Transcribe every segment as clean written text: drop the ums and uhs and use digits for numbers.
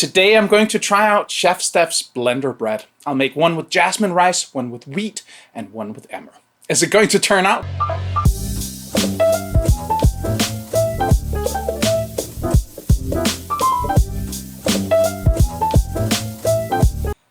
Today I'm going to try out ChefSteps blender bread. I'll make one with jasmine rice, one with wheat, and one with emmer. Is it going to turn out?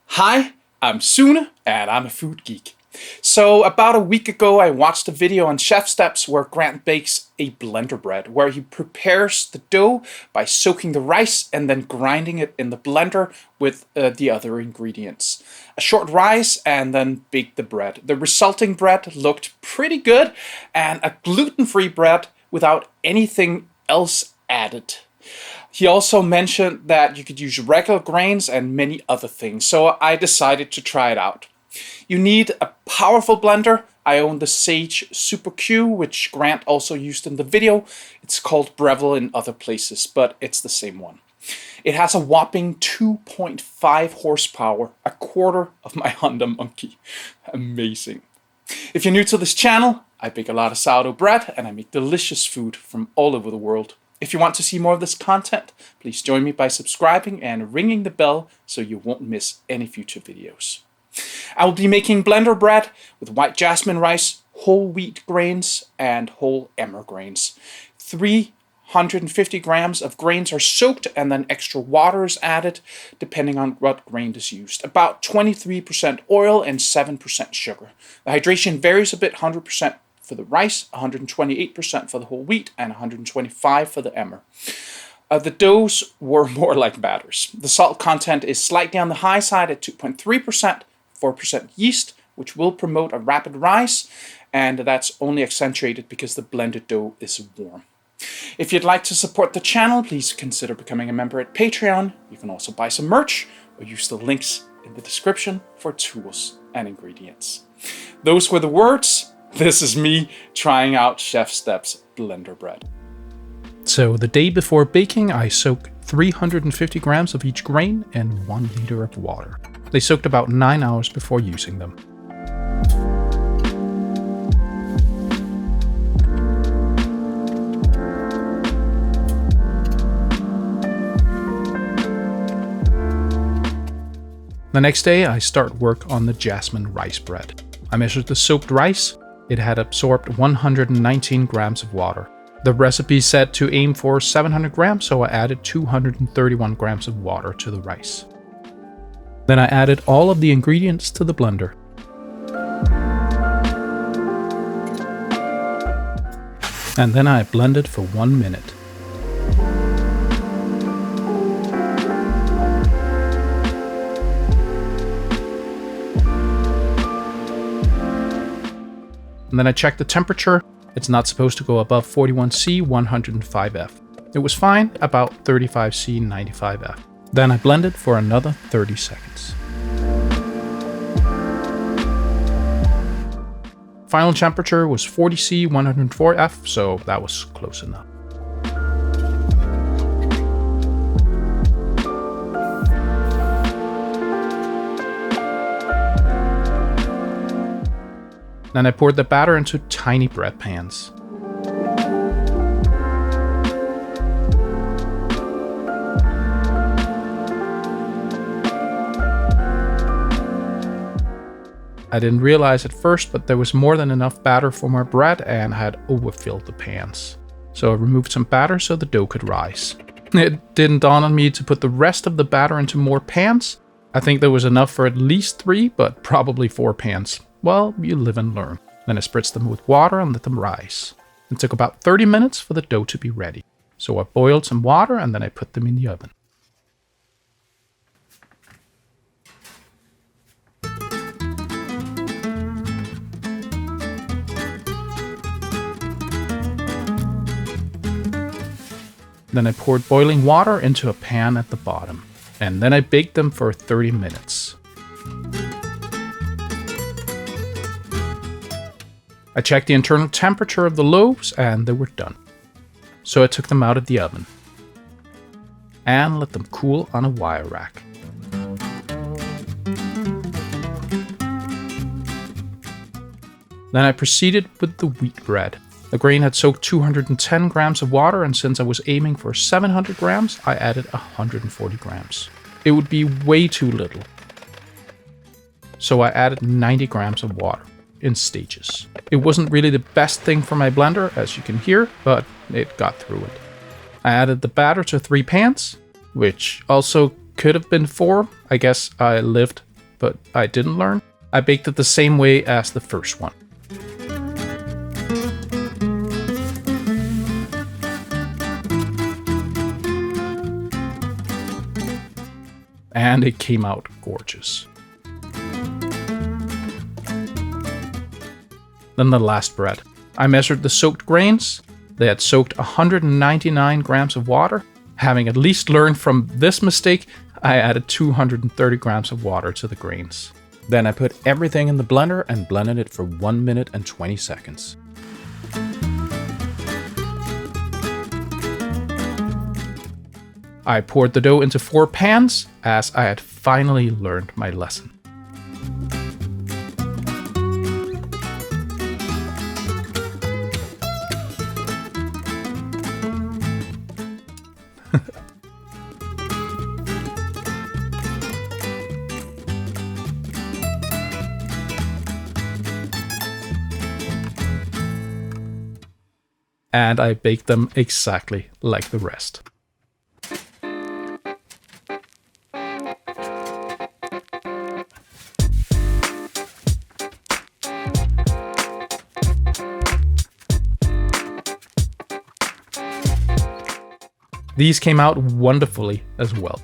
Hi, I'm Sune, and I'm a food geek. So about a week ago I watched a video on ChefSteps where Grant bakes a blender bread, where he prepares the dough by soaking the rice and then grinding it in the blender with the other ingredients. A short rise and then bake the bread. The resulting bread looked pretty good, and a gluten-free bread without anything else added. He also mentioned that you could use regular grains and many other things, so I decided to try it out. You need a powerful blender. I own the Sage Super Q, which Grant also used in the video. It's called Breville in other places, but it's the same one. It has a whopping 2.5 horsepower, a quarter of my Honda Monkey. Amazing. If you're new to this channel, I bake a lot of sourdough bread and I make delicious food from all over the world. If you want to see more of this content, please join me by subscribing and ringing the bell so you won't miss any future videos. I will be making blender bread with white jasmine rice, whole wheat grains, and whole emmer grains. 350 grams of grains are soaked and then extra water is added depending on what grain is used. About 23% oil and 7% sugar. The hydration varies a bit, 100% for the rice, 128% for the whole wheat, and 125% for the emmer. The doughs were more like batters. The salt content is slightly on the high side at 2.3%, 4% yeast, which will promote a rapid rise, and that's only accentuated because the blended dough is warm. If you'd like to support the channel, please consider becoming a member at Patreon. You can also buy some merch or use the links in the description for tools and ingredients. Those were the words. This is me trying out ChefSteps blender bread. So the day before baking, I soak 350 grams of each grain in 1 liter of water. They soaked about 9 hours before using them. The next day, I start work on the jasmine rice bread. I measured the soaked rice. It had absorbed 119 grams of water. The recipe said to aim for 700 grams, so I added 231 grams of water to the rice. Then I added all of the ingredients to the blender. And then I blended for 1 minute. And then I checked the temperature. It's not supposed to go above 41°C, 105°F. It was fine, about 35°C, 95°F. Then I blended for another 30 seconds. Final temperature was 40°C, 104°F, so that was close enough. Then I poured the batter into tiny bread pans. I didn't realize at first, but there was more than enough batter for my bread and I had overfilled the pans. So I removed some batter so the dough could rise. It didn't dawn on me to put the rest of the batter into more pans. I think there was enough for at least 3, but probably 4 pans. Well, you live and learn. Then I spritzed them with water and let them rise. It took about 30 minutes for the dough to be ready. So I boiled some water and then I put them in the oven. Then I poured boiling water into a pan at the bottom. And then I baked them for 30 minutes. I checked the internal temperature of the loaves and they were done. So I took them out of the oven and let them cool on a wire rack. Then I proceeded with the wheat bread. The grain had soaked 210 grams of water, and since I was aiming for 700 grams, I added 140 grams. it would be way too little. So I added 90 grams of water in stages. It wasn't really the best thing for my blender, as you can hear, but it got through it. I added the batter to 3 pans, which also could have been 4. I guess I lived, but I didn't learn. I baked it the same way as the first one. And it came out gorgeous. Then the last bread. I measured the soaked grains. They had soaked 199 grams of water. Having at least learned from this mistake, I added 230 grams of water to the grains. Then I put everything in the blender and blended it for 1 minute and 20 seconds. I poured the dough into 4 pans, as I had finally learned my lesson. And I baked them exactly like the rest. These came out wonderfully as well.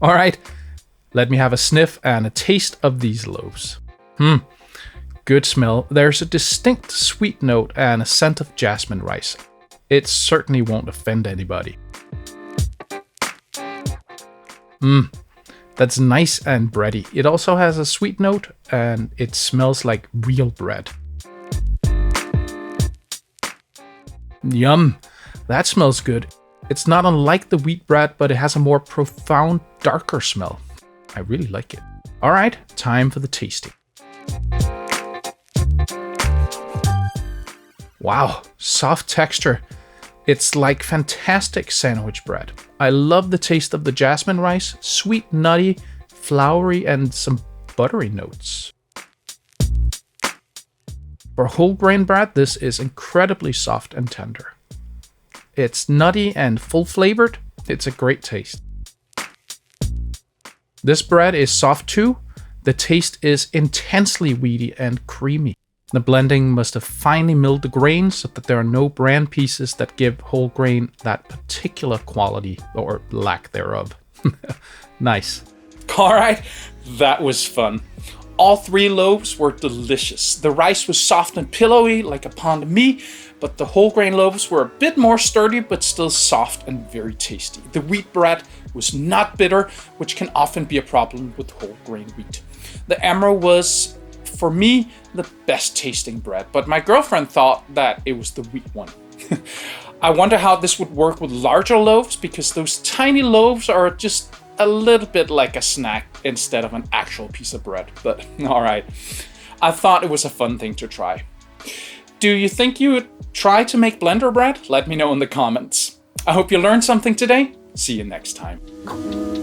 All right, let me have a sniff and a taste of these loaves. Good smell. There's a distinct sweet note and a scent of jasmine rice. It certainly won't offend anybody. That's nice and bready. It also has a sweet note and it smells like real bread. Yum, that smells good. It's not unlike the wheat bread, but it has a more profound, darker smell. I really like it. All right, time for the tasting. Wow, soft texture. It's like fantastic sandwich bread. I love the taste of the jasmine rice, sweet, nutty, floury, and some buttery notes. For whole grain bread, this is incredibly soft and tender. It's nutty and full flavored. It's a great taste. This bread is soft too. The taste is intensely weedy and creamy. The blending must have finely milled the grains so that there are no bran pieces that give whole grain that particular quality or lack thereof. Nice. All right, that was fun. All 3 loaves were delicious. The rice was soft and pillowy like a pound of meat, but the whole grain loaves were a bit more sturdy but still soft and very tasty. The wheat bread was not bitter, which can often be a problem with whole grain wheat. The Emmer was, for me, the best tasting bread, but my girlfriend thought that it was the wheat one. I wonder how this would work with larger loaves, because those tiny loaves are just a little bit like a snack instead of an actual piece of bread. But all right, I thought it was a fun thing to try. Do you think you would try to make blender bread? Let me know in the comments. I hope you learned something today. See you next time.